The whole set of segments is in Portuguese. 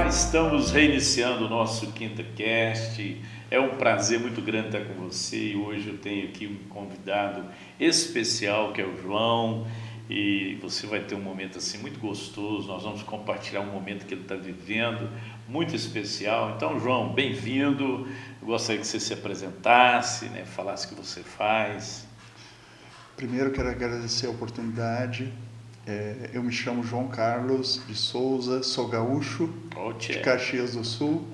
Estamos reiniciando o nosso Quinta Cast. É um prazer muito grande estar com você e hoje eu tenho aqui um convidado especial que é o João e você vai ter um momento assim muito gostoso. Nós vamos compartilhar um momento que ele está vivendo muito especial. Então, João, bem-vindo. Eu gostaria que você se apresentasse, né, falasse o que você faz. Primeiro quero agradecer a oportunidade. Eu me chamo João Carlos de Souza, sou gaúcho, de Caxias do Sul.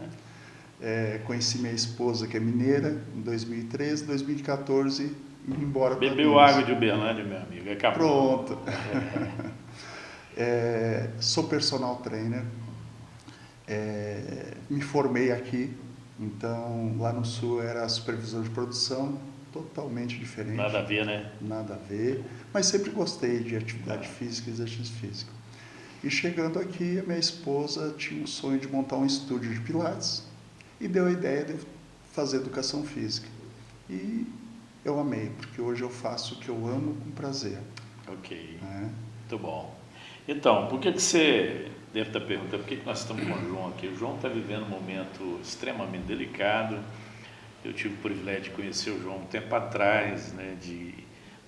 Conheci minha esposa, que é mineira, em 2013, 2014, e vim embora para Bebeu água de Uberlândia, meu amigo, acabou. Pronto. Sou personal trainer, me formei aqui, então lá no Sul era supervisor de produção, totalmente diferente. Nada a ver, né? Nada a ver, mas sempre gostei de atividade física e exercício físico. E chegando aqui, a minha esposa tinha o sonho de montar um estúdio de pilates e deu a ideia de fazer educação física. E eu amei, porque hoje eu faço o que eu amo com prazer. Ok, muito bom. Então, por que você deve estar perguntando, por que nós estamos com o João aqui? O João está vivendo um momento extremamente delicado. Eu tive o privilégio de conhecer o João um tempo atrás, né, de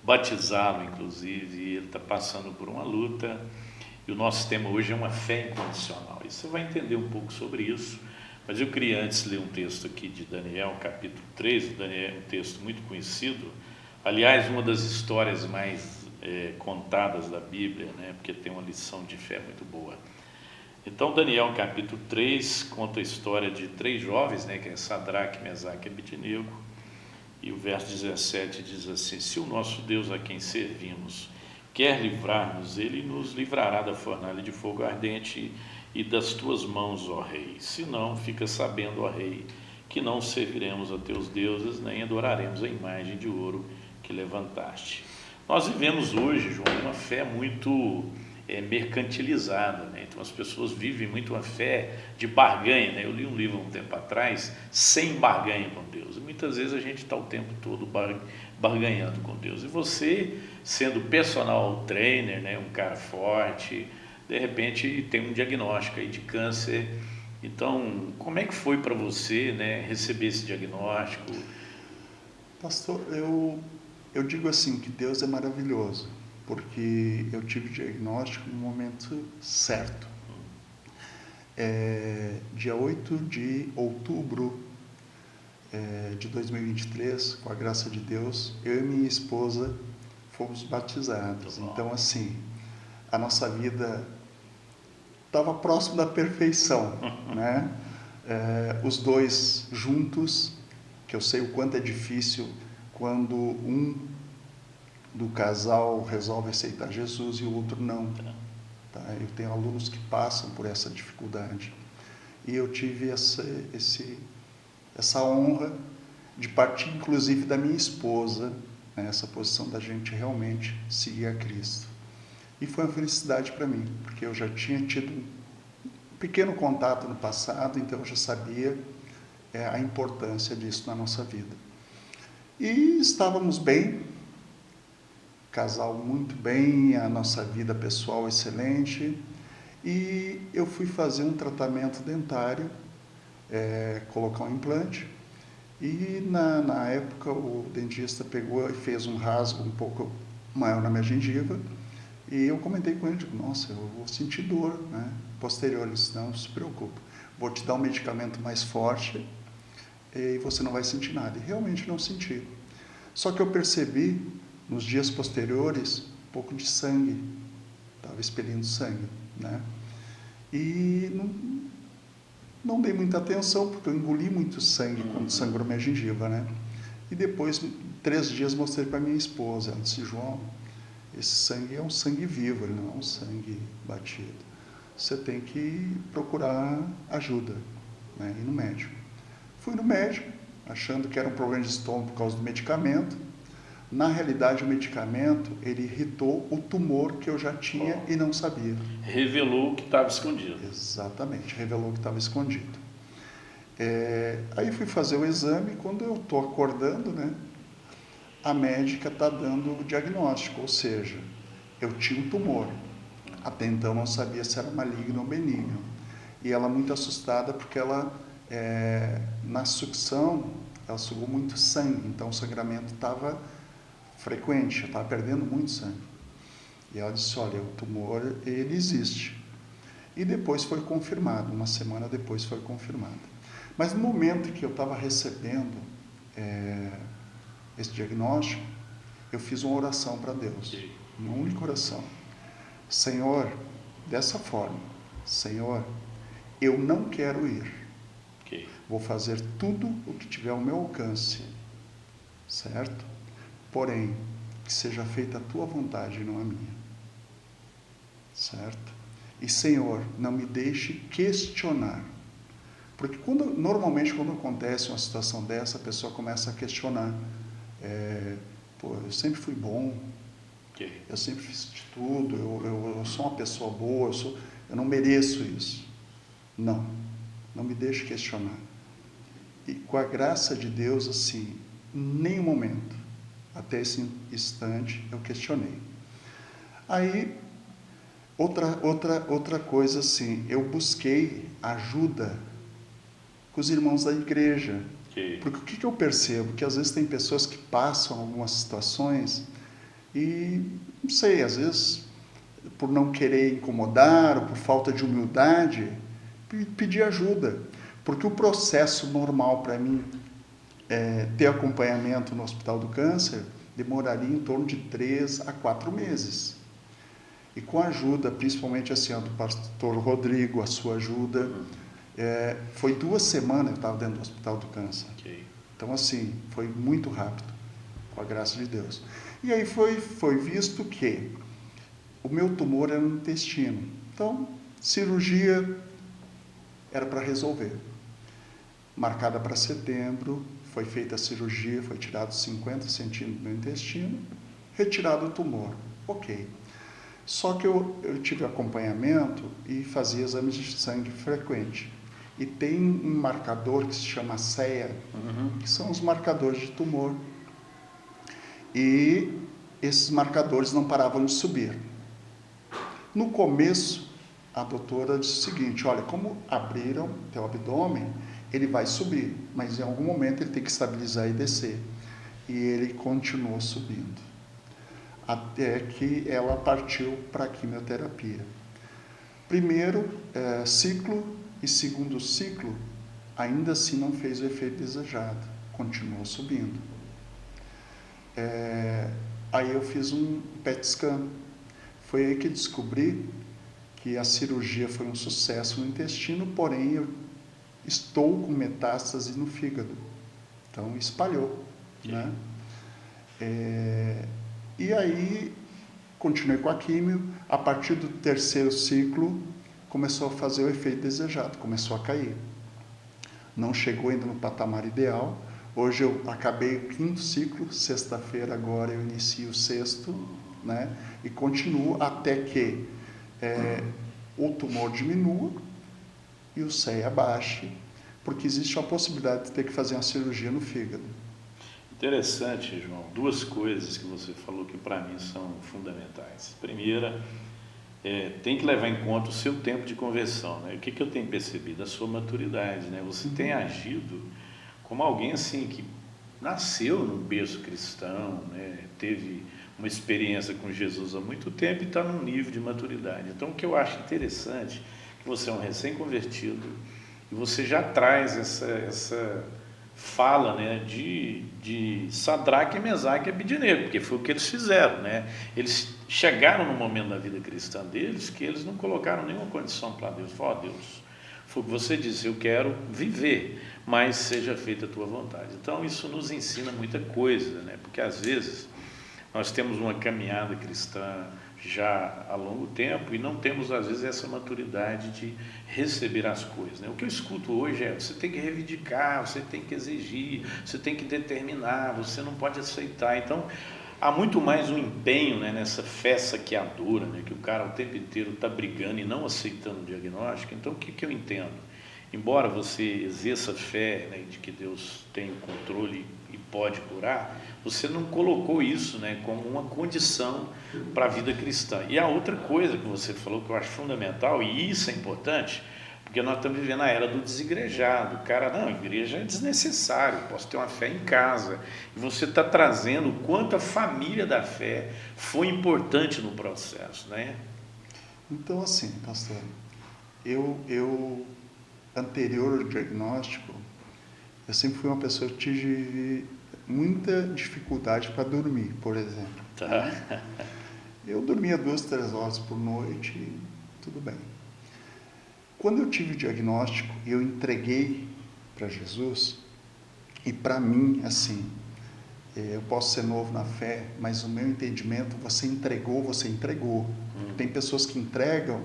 batizá-lo, inclusive, e ele está passando por uma luta. E o nosso tema hoje é uma fé incondicional. E você vai entender um pouco sobre isso. Mas eu queria antes ler um texto aqui de Daniel, capítulo 3. Daniel é um texto muito conhecido. Aliás, uma das histórias mais contadas da Bíblia, né, porque tem uma lição de fé muito boa. Então, Daniel, capítulo 3, conta a história de três jovens, né, que é Sadraque, Mesaque e Abednego, e o verso 17 diz assim: se o nosso Deus a quem servimos quer livrar-nos, ele nos livrará da fornalha de fogo ardente e das tuas mãos, ó rei. Se não, fica sabendo, ó rei, que não serviremos a teus deuses, nem adoraremos a imagem de ouro que levantaste. Nós vivemos hoje, João, uma fé muito mercantilizada, né? Então as pessoas vivem muito uma fé de barganha, né? Eu li um livro um tempo atrás, Sem Barganha com Deus, e muitas vezes a gente está o tempo todo barganhando com Deus, e você, sendo personal trainer, né, um cara forte, de repente tem um diagnóstico aí de câncer. Então, como é que foi para você, né, receber esse diagnóstico? Pastor, eu digo assim, que Deus é maravilhoso, porque eu tive o diagnóstico no momento certo. Dia 8 de outubro de 2023, com a graça de Deus, eu e minha esposa fomos batizados. Então, assim, a nossa vida estava próximo da perfeição, né? Os dois juntos, que eu sei o quanto é difícil quando um do casal resolve aceitar Jesus e o outro não. Tá? Eu tenho alunos que passam por essa dificuldade. E eu tive essa honra de partir, inclusive, da minha esposa, né, essa posição da gente realmente seguir a Cristo. E foi uma felicidade para mim, porque eu já tinha tido um pequeno contato no passado, então eu já sabia a importância disso na nossa vida. E estávamos bem, casal muito bem, a nossa vida pessoal excelente, e eu fui fazer um tratamento dentário, colocar um implante, e na época o dentista pegou e fez um rasgo um pouco maior na minha gengiva, e eu comentei com ele, digo, nossa, eu vou sentir dor, né? Posterior. Ele disse, não se preocupe, vou te dar um medicamento mais forte e você não vai sentir nada. E realmente não senti. Só que eu percebi, nos dias posteriores, um pouco de sangue, estava expelindo sangue, né? E não dei muita atenção, porque eu engoli muito sangue quando sangrou minha gengiva, né? E depois, 3 dias, mostrei para minha esposa. Ela disse, João, esse sangue é um sangue vivo, ele não é um sangue batido. Você tem que procurar ajuda, né? Ir no médico. Fui no médico, achando que era um problema de estômago por causa do medicamento. Na realidade, o medicamento, ele irritou o tumor que eu já tinha e não sabia. Revelou o que estava escondido. Exatamente, revelou que estava escondido. Aí fui fazer o exame, quando eu estou acordando, né, a médica está dando o diagnóstico, ou seja, eu tinha um tumor. Até então não sabia se era maligno ou benigno. e ela muito assustada porque ela, na sucção, ela sugou muito sangue, então o sangramento estava frequente, eu estava perdendo muito sangue. E ela disse, olha, o tumor, ele existe. E depois foi confirmado, uma semana depois foi confirmado. Mas no momento que eu estava recebendo esse diagnóstico, eu fiz uma oração para Deus, uma única oração. Senhor, dessa forma, Senhor, eu não quero ir. Vou fazer tudo o que tiver ao meu alcance, certo? Porém, que seja feita a tua vontade e não a minha, certo? E, Senhor, não me deixe questionar. Porque normalmente quando acontece uma situação dessa, a pessoa começa a questionar. Eu sempre fui bom, eu sempre fiz de tudo, eu sou uma pessoa boa, eu não mereço isso. Não me deixe questionar. E com a graça de Deus, assim, em nenhum momento, até esse instante, eu questionei. Aí, outra coisa assim, eu busquei ajuda com os irmãos da igreja. Porque o que eu percebo? Que às vezes tem pessoas que passam algumas situações e, não sei, às vezes, por não querer incomodar ou por falta de humildade, pedir ajuda. Porque o processo normal para mim ter acompanhamento no Hospital do Câncer demoraria em torno de 3 a 4 meses. E com a ajuda, principalmente assim, do pastor Rodrigo, a sua ajuda, foi 2 semanas eu estava dentro do Hospital do Câncer. Então, assim, foi muito rápido, com a graça de Deus. E aí foi visto que o meu tumor era no intestino. Então, cirurgia era para resolver. Marcada para setembro, foi feita a cirurgia, foi tirado 50 centímetros do intestino, retirado o tumor. Ok. Só que eu tive acompanhamento e fazia exames de sangue frequente. E tem um marcador que se chama CEA, que são os marcadores de tumor. E esses marcadores não paravam de subir. No começo, a doutora disse o seguinte, olha, como abriram teu abdômen, ele vai subir, mas em algum momento ele tem que estabilizar e descer. E ele continuou subindo, até que ela partiu para a quimioterapia. Primeiro ciclo e segundo ciclo, ainda assim não fez o efeito desejado, continuou subindo. Aí eu fiz um PET scan. Foi aí que descobri que a cirurgia foi um sucesso no intestino, porém eu estou com metástase no fígado. Então espalhou, né? E aí continuei com a químio. A partir do 3º ciclo começou a fazer o efeito desejado, começou a cair. Não chegou ainda no patamar ideal. Hoje eu acabei o 5º ciclo, sexta-feira agora eu inicio o 6º, né? E continuo até que o tumor diminua e o CEA baixe, porque existe a possibilidade de ter que fazer uma cirurgia no fígado. Interessante, João. 2 coisas que você falou que para mim são fundamentais. Primeira, tem que levar em conta o seu tempo de conversão, né? O que eu tenho percebido? A sua maturidade, né? Você tem agido como alguém assim que nasceu num berço cristão, né? Teve uma experiência com Jesus há muito tempo e está num nível de maturidade. Então, o que eu acho interessante é que você é um recém-convertido e você já traz essa fala, né, de Sadraque, Mesaque e Abidinego, porque foi o que eles fizeram, né? Eles chegaram no momento da vida cristã deles que eles não colocaram nenhuma condição para Deus. Falaram, Deus, foi o que você disse, eu quero viver, mas seja feita a tua vontade. Então isso nos ensina muita coisa, né? Porque às vezes nós temos uma caminhada cristã já há longo tempo e não temos às vezes essa maturidade de receber as coisas, né? O que eu escuto hoje é, você tem que reivindicar, você tem que exigir, você tem que determinar, você não pode aceitar. Então há muito mais um empenho, né, nessa fé saqueadora, né, que o cara o tempo inteiro está brigando e não aceitando o diagnóstico. Então o que eu entendo? Embora você exerça fé, né, de que Deus tem o controle e pode curar, você não colocou isso, né, como uma condição para a vida cristã. E a outra coisa que você falou que eu acho fundamental, e isso é importante, Porque nós estamos vivendo a era do desigrejado. O cara, não, a igreja é desnecessário, posso ter uma fé em casa. E você está trazendo o quanto a família da fé foi importante no processo, né? Então, assim, pastor, eu anterior ao diagnóstico, eu sempre fui uma pessoa que tive muita dificuldade para dormir, por exemplo. Tá. Eu dormia 2, 3 horas por noite e tudo bem. Quando eu tive o diagnóstico, eu entreguei para Jesus, e para mim, assim, eu posso ser novo na fé, mas o meu entendimento, você entregou. Tem pessoas que entregam,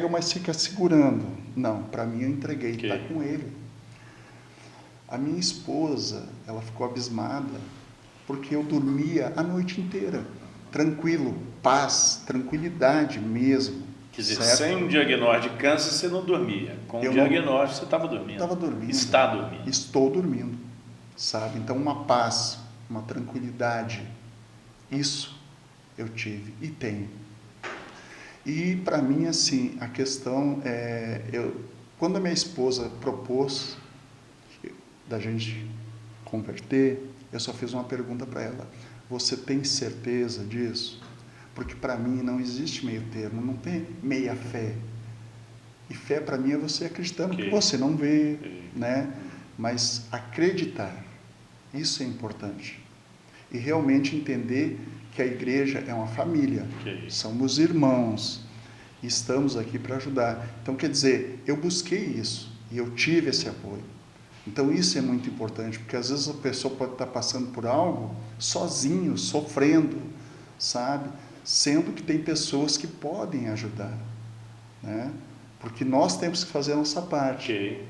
mas fica segurando. Não, para mim eu entreguei, está com ele. A minha esposa, ela ficou abismada, porque eu dormia a noite inteira, tranquilo, paz, tranquilidade mesmo. Quer dizer, certo? sem um diagnóstico de câncer você não dormia, com o diagnóstico você estava dormindo. Estava dormindo. Está dormindo. Estou dormindo, sabe? Então uma paz, uma tranquilidade, isso eu tive e tenho. E para mim, assim, a questão quando a minha esposa propôs da gente converter, eu só fiz uma pergunta para ela: você tem certeza disso? Porque para mim não existe meio termo, não tem meia fé. E fé para mim é você acreditando que você não vê, né? Mas acreditar, isso é importante. E realmente entender que a igreja é uma família, somos irmãos, e estamos aqui para ajudar. Então, quer dizer, eu busquei isso e eu tive esse apoio. Então, isso é muito importante, porque às vezes a pessoa pode estar passando por algo sozinho, sofrendo, sabe? Sendo que tem pessoas que podem ajudar, né? Porque nós temos que fazer a nossa parte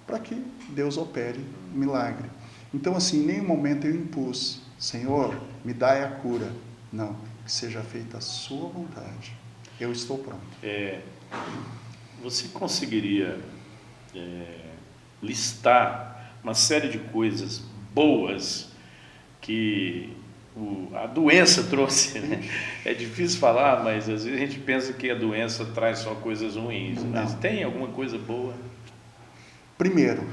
para que Deus opere um milagre. Então, assim, em nenhum momento eu impus: Senhor, me dai a cura. Não, que seja feita a sua vontade. Eu estou pronto. Você conseguiria listar uma série de coisas boas que a doença trouxe, né? É difícil falar, mas às vezes a gente pensa que a doença traz só coisas ruins. Mas tem alguma coisa boa? Primeiro,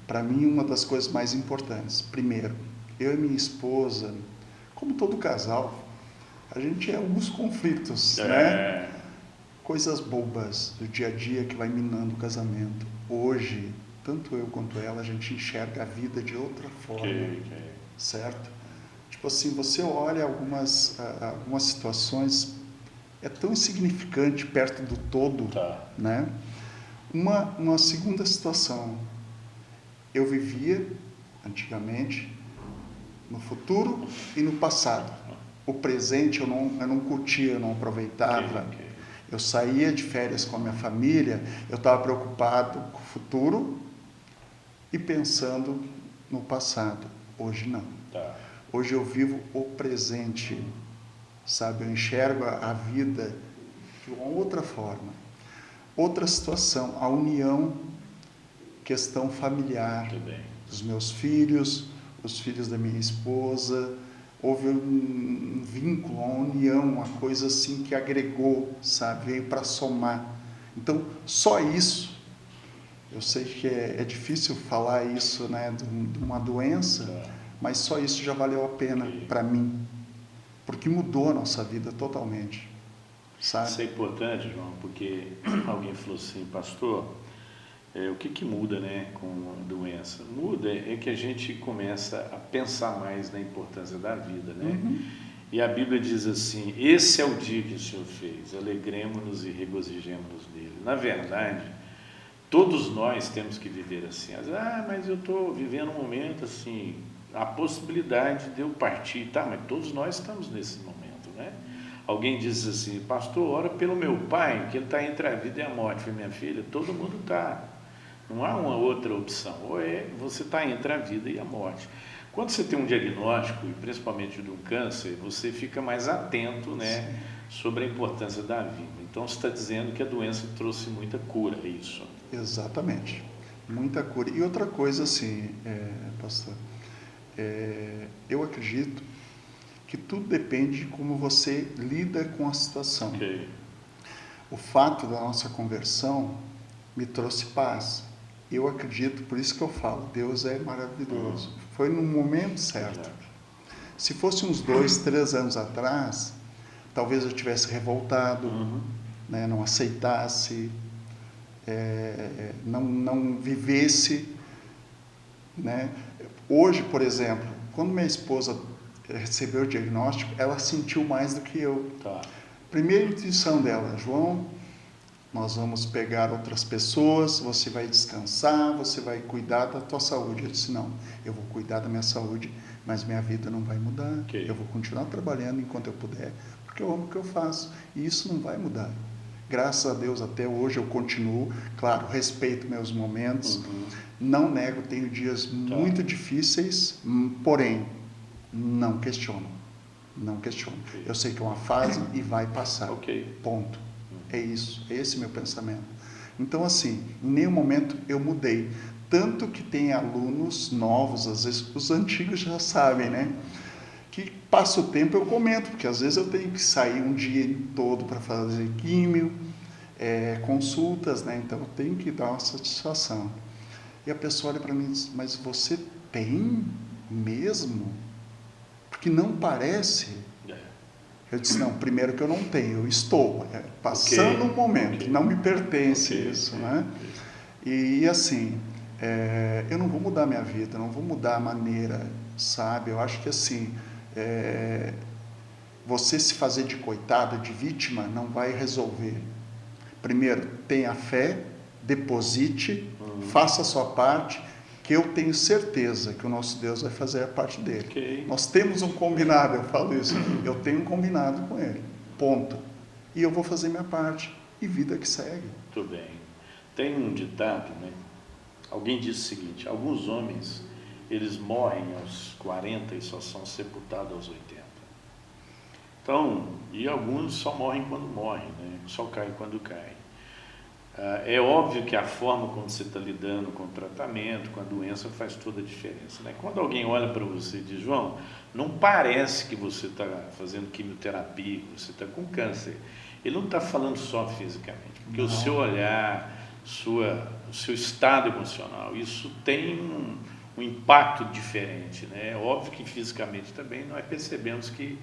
para mim, uma das coisas mais importantes. Primeiro, eu e minha esposa, como todo casal, a gente tem alguns conflitos, né? Coisas bobas do dia a dia que vai minando o casamento. Hoje, tanto eu quanto ela, a gente enxerga a vida de outra forma, certo? Tipo assim, você olha algumas situações, é tão insignificante perto do todo, né? Uma segunda situação, eu vivia, antigamente, no futuro e no passado. O presente eu não curtia, eu não aproveitava. Eu saía de férias com a minha família, eu estava preocupado com o futuro e pensando no passado. Hoje não. Hoje eu vivo o presente, sabe? Eu enxergo a vida de uma outra forma. Outra situação, a união, questão familiar, dos meus filhos, os filhos da minha esposa. Houve um vínculo, uma união, uma coisa assim que agregou, sabe? Veio para somar. Então, só isso, eu sei que é difícil falar isso, né, de uma doença, mas só isso já valeu a pena para mim, porque mudou a nossa vida totalmente, sabe? Isso é importante, João, porque alguém falou assim: pastor, o que muda, né, com a doença? Muda é que a gente começa a pensar mais na importância da vida, né? E a Bíblia diz assim: esse é o dia que o Senhor fez, alegremos-nos e regozijemos-nos nele. Na verdade, todos nós temos que viver assim. Mas eu estou vivendo um momento assim, a possibilidade de eu partir, mas todos nós estamos nesse momento, né? Alguém diz assim: pastor, ora pelo meu pai, que ele está entre a vida e a morte. Eu falei: minha filha, todo mundo está. Não há uma outra opção. Ou você está entre a vida e a morte. Quando você tem um diagnóstico, e principalmente de um câncer, você fica mais atento, né, sobre a importância da vida. Então você está dizendo que a doença trouxe muita cura, é isso? Exatamente, muita cura. E outra coisa assim, pastor, eu acredito que tudo depende de como você lida com a situação. O fato da nossa conversão me trouxe paz. Eu acredito, por isso que eu falo, Deus é maravilhoso. Foi no momento certo. Se fosse uns 2, 3 anos atrás, talvez eu tivesse revoltado, né, não aceitasse, não vivesse, né? Hoje, por exemplo, quando minha esposa recebeu o diagnóstico, ela sentiu mais do que eu. Tá. Primeira intuição dela: João, nós vamos pegar outras pessoas, você vai descansar, você vai cuidar da tua saúde. Eu disse: não, eu vou cuidar da minha saúde, mas minha vida não vai mudar. Okay. Eu vou continuar trabalhando enquanto eu puder, porque eu amo o que eu faço, e isso não vai mudar. Graças a Deus, até hoje eu continuo, claro, respeito meus momentos, não nego, tenho dias muito difíceis, porém, não questiono. Não questiono. Okay. Eu sei que é uma fase e vai passar. Okay. Ponto. É isso. É esse meu pensamento. Então, assim, em nenhum momento eu mudei. Tanto que tem alunos novos, às vezes os antigos já sabem, né? Que passa o tempo eu comento, porque às vezes eu tenho que sair um dia todo para fazer químio, consultas, né? Então eu tenho que dar uma satisfação. E a pessoa olha para mim e diz: mas você tem mesmo? Porque não parece. Eu disse: não, primeiro que eu não tenho, eu estou passando um momento, não me pertence isso, né? E assim, eu não vou mudar minha vida, não vou mudar a maneira, sabe? Eu acho que assim, você se fazer de coitada, de vítima, não vai resolver. Primeiro, tenha fé, deposite, faça a sua parte, que eu tenho certeza que o nosso Deus vai fazer a parte dele. Okay. Nós temos um combinado, eu falo isso, eu tenho um combinado com ele, ponto. E eu vou fazer minha parte, e vida que segue. Muito bem. Tem um ditado, né? Alguém disse o seguinte: alguns homens, eles morrem aos 40 e só são sepultados aos 80. Então, e alguns só morrem quando morrem, né? Só caem quando caem. É óbvio que a forma como você está lidando com o tratamento, com a doença, faz toda a diferença, né? Quando alguém olha para você e diz: João, não parece que você está fazendo quimioterapia, que você está com câncer. Ele não está falando só fisicamente, porque o seu olhar, o seu estado emocional, isso tem um impacto diferente, né? É óbvio que fisicamente também nós percebemos que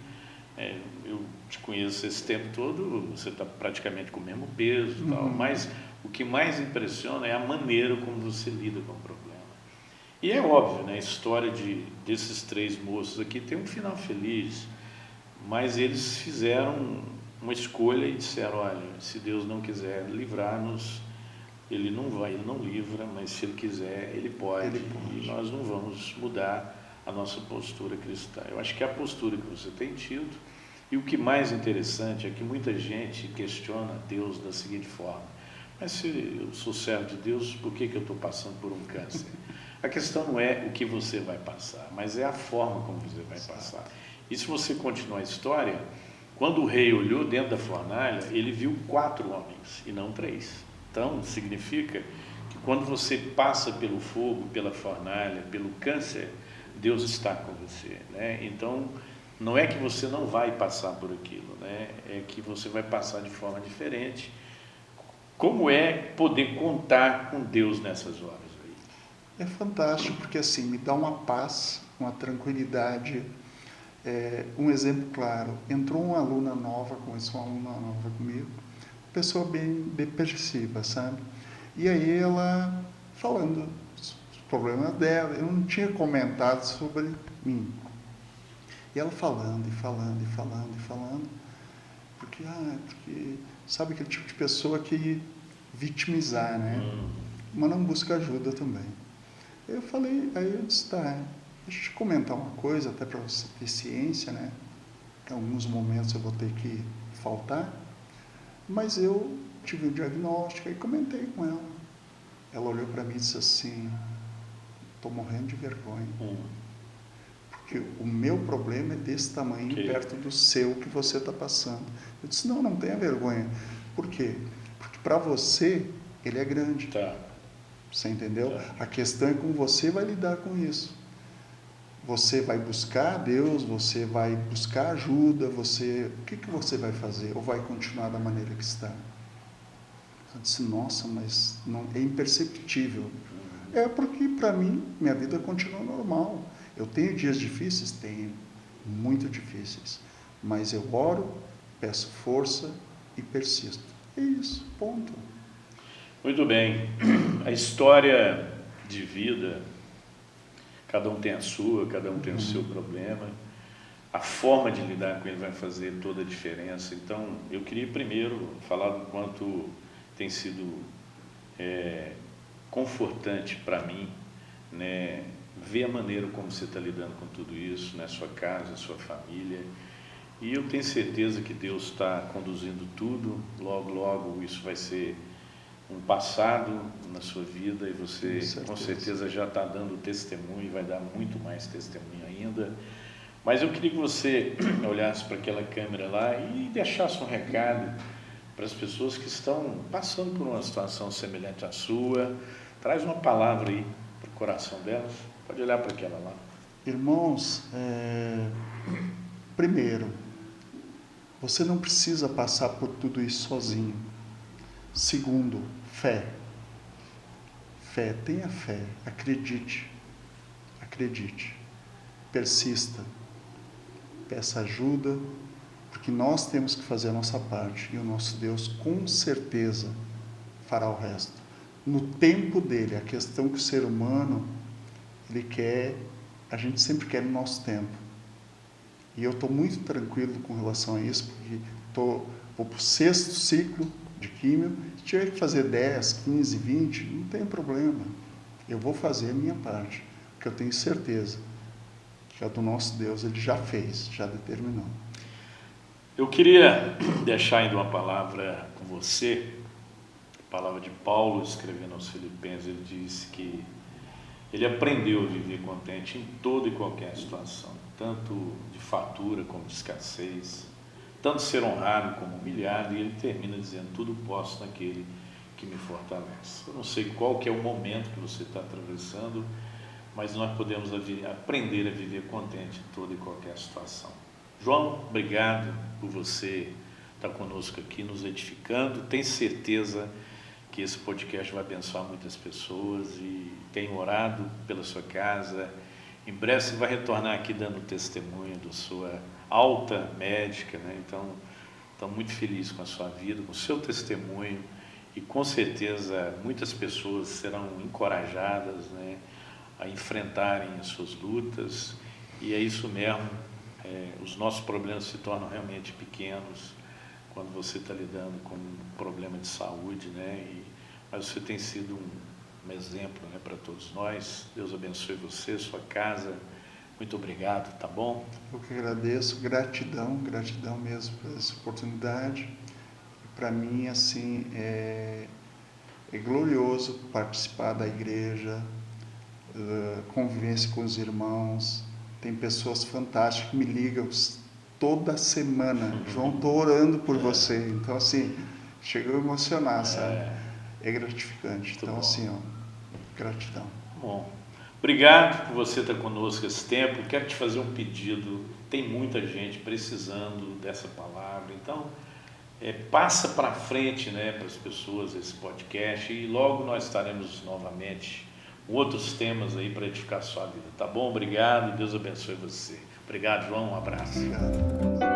eu te conheço esse tempo todo, você está praticamente com o mesmo peso e tal, mas o que mais impressiona é a maneira como você lida com o problema. E é óbvio, né, a história desses 3 moços aqui tem um final feliz, mas eles fizeram uma escolha e disseram: olha, se Deus não quiser livrar-nos, Ele não livra, mas se Ele quiser, Ele pode. E nós não vamos mudar a nossa postura cristã. Eu acho que é a postura que você tem tido. E o que mais interessante é que muita gente questiona Deus da seguinte forma: mas se eu sou servo de Deus, por que eu estou passando por um câncer? A questão não é o que você vai passar, mas é a forma como você vai passar. E se você continuar a história, quando o rei olhou dentro da fornalha, ele viu 4 homens e não 3. Então, significa que quando você passa pelo fogo, pela fornalha, pelo câncer, Deus está com você, né? Então, não é que você não vai passar por aquilo, né? É que você vai passar de forma diferente. Como é poder contar com Deus nessas horas aí? É fantástico, porque assim, me dá uma paz, uma tranquilidade. Um exemplo claro: entrou uma aluna nova, começou uma aluna nova comigo, pessoa bem depressiva, sabe? E aí ela falando os problemas dela, eu não tinha comentado sobre mim. E ela falando, porque sabe aquele tipo de pessoa que vitimizar, né? Mas não busca ajuda também. Eu falei, aí eu disse: tá, deixa eu te comentar uma coisa, até para você ter ciência, né? Em alguns momentos eu vou ter que faltar, mas eu tive um diagnóstico e comentei com ela. Ela olhou para mim e disse assim: estou morrendo de vergonha. Porque o meu problema é desse tamanho, perto do seu que você está passando. Eu disse: não tenha vergonha. Por quê? Porque para você ele é grande. Tá. Você entendeu? Tá. A questão é como você vai lidar com isso. Você vai buscar Deus, você vai buscar ajuda, o que você vai fazer? Ou vai continuar da maneira que está? Eu disse, nossa, mas não, é imperceptível. É porque, para mim, minha vida continua normal. Eu tenho dias difíceis? Tenho, muito difíceis. Mas eu oro, peço força e persisto. É isso, ponto. Muito bem. A história de vida, cada um tem a sua, cada um tem o seu problema. A forma de lidar com ele vai fazer toda a diferença. Então, eu queria primeiro falar do quanto tem sido confortante para mim, né, ver a maneira como você está lidando com tudo isso, né, sua casa, sua família. E eu tenho certeza que Deus está conduzindo tudo. Logo, logo isso vai ser um passado na sua vida e você com certeza já está dando testemunho e vai dar muito mais testemunho ainda. Mas eu queria que você olhasse para aquela câmera lá e deixasse um recado para as pessoas que estão passando por uma situação semelhante à sua. Traz uma palavra aí para o coração delas. Pode olhar para aquela lá. Irmãos, primeiro, você não precisa passar por tudo isso sozinho. Segundo, fé. Fé, tenha fé, acredite. Acredite. Persista. Peça ajuda, porque nós temos que fazer a nossa parte e o nosso Deus com certeza fará o resto. No tempo dele, a questão que o ser humano, ele quer, a gente sempre quer no nosso tempo. E eu estou muito tranquilo com relação a isso, porque vou para o 6º ciclo de químio. Se tiver que fazer 10, 15, 20, não tem problema. Eu vou fazer a minha parte, porque eu tenho certeza que a do nosso Deus ele já fez, já determinou. Eu queria deixar ainda uma palavra com você, a palavra de Paulo escrevendo aos Filipenses. Ele disse que ele aprendeu a viver contente em toda e qualquer situação, tanto de fartura como de escassez, tanto ser honrado como humilhado, e ele termina dizendo, tudo posso naquele que me fortalece. Eu não sei qual que é o momento que você está atravessando, mas nós podemos aprender a viver contente em toda e qualquer situação. João, obrigado por você estar conosco aqui, nos edificando. Tenho certeza que esse podcast vai abençoar muitas pessoas e tenho orado pela sua casa. Em breve você vai retornar aqui dando testemunho da sua alta médica, né? Então, estou muito feliz com a sua vida, com o seu testemunho e com certeza muitas pessoas serão encorajadas, né, a enfrentarem as suas lutas, e é isso mesmo, os nossos problemas se tornam realmente pequenos quando você está lidando com um problema de saúde, né? Mas você tem sido um exemplo, né, para todos nós. Deus abençoe você, sua casa. Muito obrigado, tá bom? Eu que agradeço, gratidão mesmo por essa oportunidade. Para mim, assim, é glorioso participar da igreja, convivência com os irmãos. Tem pessoas fantásticas que me ligam toda semana. João, estou orando por você. Então, assim, chegou a emocionar, sabe? É gratificante. Muito então, bom. Assim, ó, gratidão. Bom, obrigado por você estar conosco esse tempo. Quero te fazer um pedido. Tem muita gente precisando dessa palavra. Então, passa para frente, né, para as pessoas esse podcast e logo nós estaremos novamente com outros temas aí para edificar a sua vida, tá bom? Obrigado, Deus abençoe você. Obrigado, João, um abraço. Obrigado.